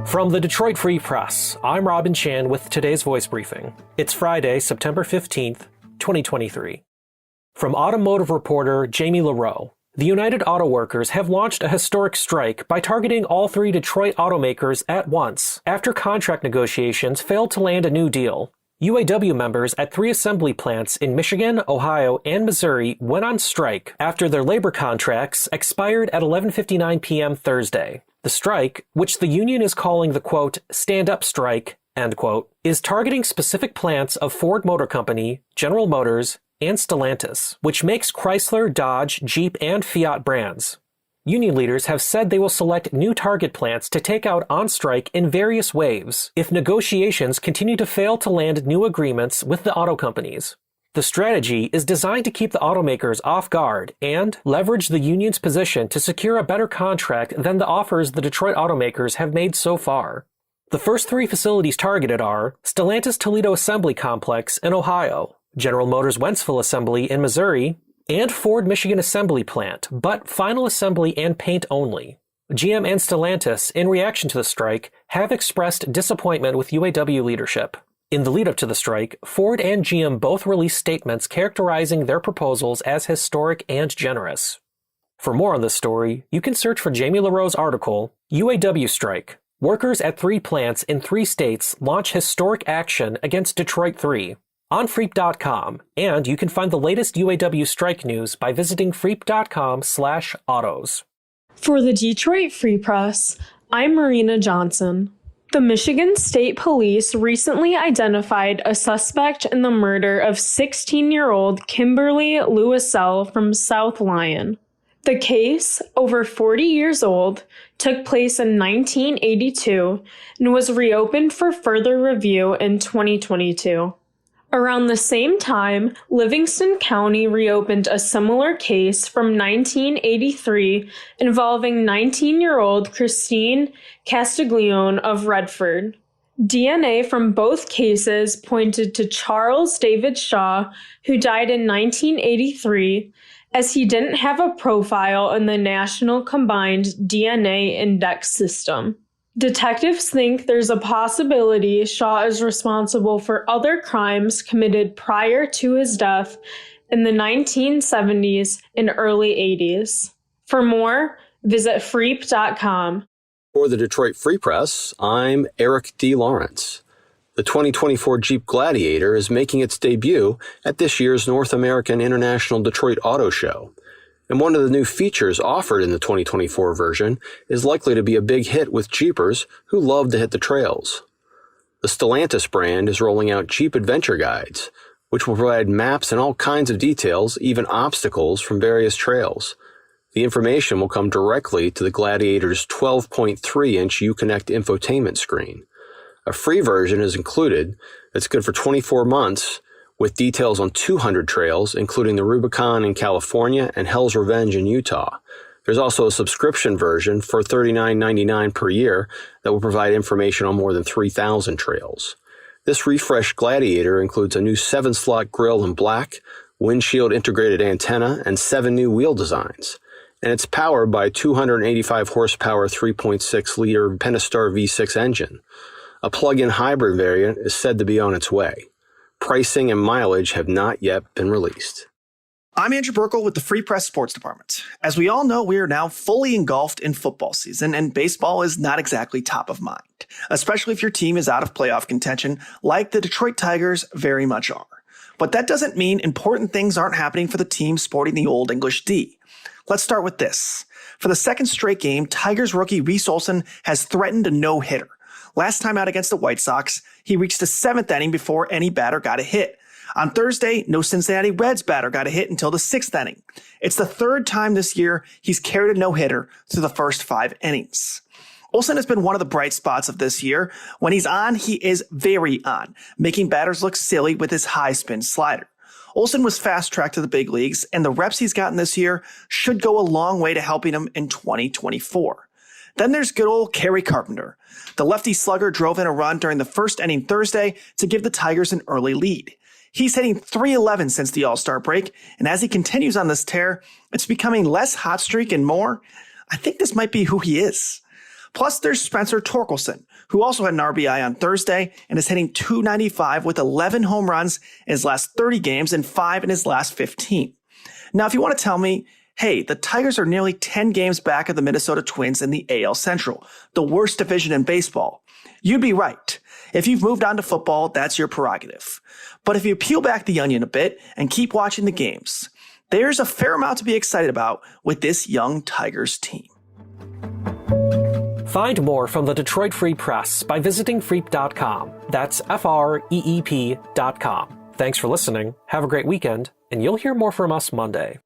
From the Detroit Free Press, I'm Robin Chan with today's voice briefing. It's Friday, September 15th, 2023. From automotive reporter Jamie LaRoe, the United Auto Workers have launched a historic strike by targeting all three Detroit automakers at once after contract negotiations failed to land a new deal. UAW members at three assembly plants in Michigan, Ohio, and Missouri went on strike after their labor contracts expired at 11:59 p.m. Thursday. The strike, which the union is calling the, quote, stand-up strike, end quote, is targeting specific plants of Ford Motor Company, General Motors, and Stellantis, which makes Chrysler, Dodge, Jeep, and Fiat brands. Union leaders have said they will select new target plants to take out on strike in various waves if negotiations continue to fail to land new agreements with the auto companies. The strategy is designed to keep the automakers off guard and leverage the union's position to secure a better contract than the offers the Detroit automakers have made so far. The first three facilities targeted are Stellantis Toledo Assembly Complex in Ohio, General Motors Wentzville Assembly in Missouri, and Ford Michigan Assembly Plant, but final assembly and paint only. GM and Stellantis, in reaction to the strike, have expressed disappointment with UAW leadership. In the lead-up to the strike, Ford and GM both released statements characterizing their proposals as historic and generous. For more on this story, you can search for Jamie LaRoe's article, UAW Strike. Workers at three plants in three states launch historic action against Detroit 3 on Freep.com, and you can find the latest UAW strike news by visiting Freep.com/autos. For the Detroit Free Press, I'm Marina Johnson. The Michigan State Police recently identified a suspect in the murder of 16-year-old Kimberly Louiselle from South Lyon. The case, over 40 years old, took place in 1982 and was reopened for further review in 2022. Around the same time, Livingston County reopened a similar case from 1983 involving 19-year-old Christine Castiglione of Redford. DNA from both cases pointed to Charles David Shaw, who died in 1983, as he didn't have a profile in the National Combined DNA Index System. Detectives think there's a possibility Shaw is responsible for other crimes committed prior to his death in the 1970s and early 80s. For more, visit Freep.com. For the Detroit Free Press, I'm Eric D. Lawrence. The 2024 Jeep Gladiator is making its debut at this year's North American International Detroit Auto Show. And one of the new features offered in the 2024 version is likely to be a big hit with Jeepers who love to hit the trails. The Stellantis brand is rolling out Jeep Adventure Guides, which will provide maps and all kinds of details, even obstacles from various trails. The information will come directly to the Gladiator's 12.3-inch Uconnect infotainment screen. A free version is included that's good for 24 months, with details on 200 trails, including the Rubicon in California and Hell's Revenge in Utah. There's also a subscription version for $39.99 per year that will provide information on more than 3,000 trails. This refreshed Gladiator includes a new 7-slot grille in black, windshield integrated antenna, and 7 new wheel designs. And it's powered by a 285 horsepower 3.6-liter Pentastar V6 engine. A plug-in hybrid variant is said to be on its way. Pricing and mileage have not yet been released. I'm Andrew Burkle with the Free Press Sports Department. As we all know, we are now fully engulfed in football season, and baseball is not exactly top of mind, especially if your team is out of playoff contention, like the Detroit Tigers very much are. But that doesn't mean important things aren't happening for the team sporting the Old English D. Let's start with this. For the second straight game, Tigers rookie Reese Olson has threatened a no-hitter. Last time out against the White Sox, he reached the 7th inning before any batter got a hit. On Thursday, no Cincinnati Reds batter got a hit until the 6th inning. It's the third time this year he's carried a no-hitter through the first 5 innings. Olson has been one of the bright spots of this year. When he's on, he is very on, making batters look silly with his high-spin slider. Olson was fast-tracked to the big leagues, and the reps he's gotten this year should go a long way to helping him in 2024. Then there's good old Kerry Carpenter. The lefty slugger drove in a run during the first inning Thursday to give the Tigers an early lead. He's hitting .311 since the All-Star break, and as he continues on this tear, it's becoming less hot streak and more. I think this might be who he is. Plus, there's Spencer Torkelson, who also had an RBI on Thursday and is hitting .295 with 11 home runs in his last 30 games and 5 in his last 15. Now, if you want to tell me, hey, the Tigers are nearly 10 games back of the Minnesota Twins in the AL Central, the worst division in baseball, you'd be right. If you've moved on to football, that's your prerogative. But if you peel back the onion a bit and keep watching the games, there's a fair amount to be excited about with this young Tigers team. Find more from the Detroit Free Press by visiting freep.com. That's FREEP.com. Thanks for listening, have a great weekend, and you'll hear more from us Monday.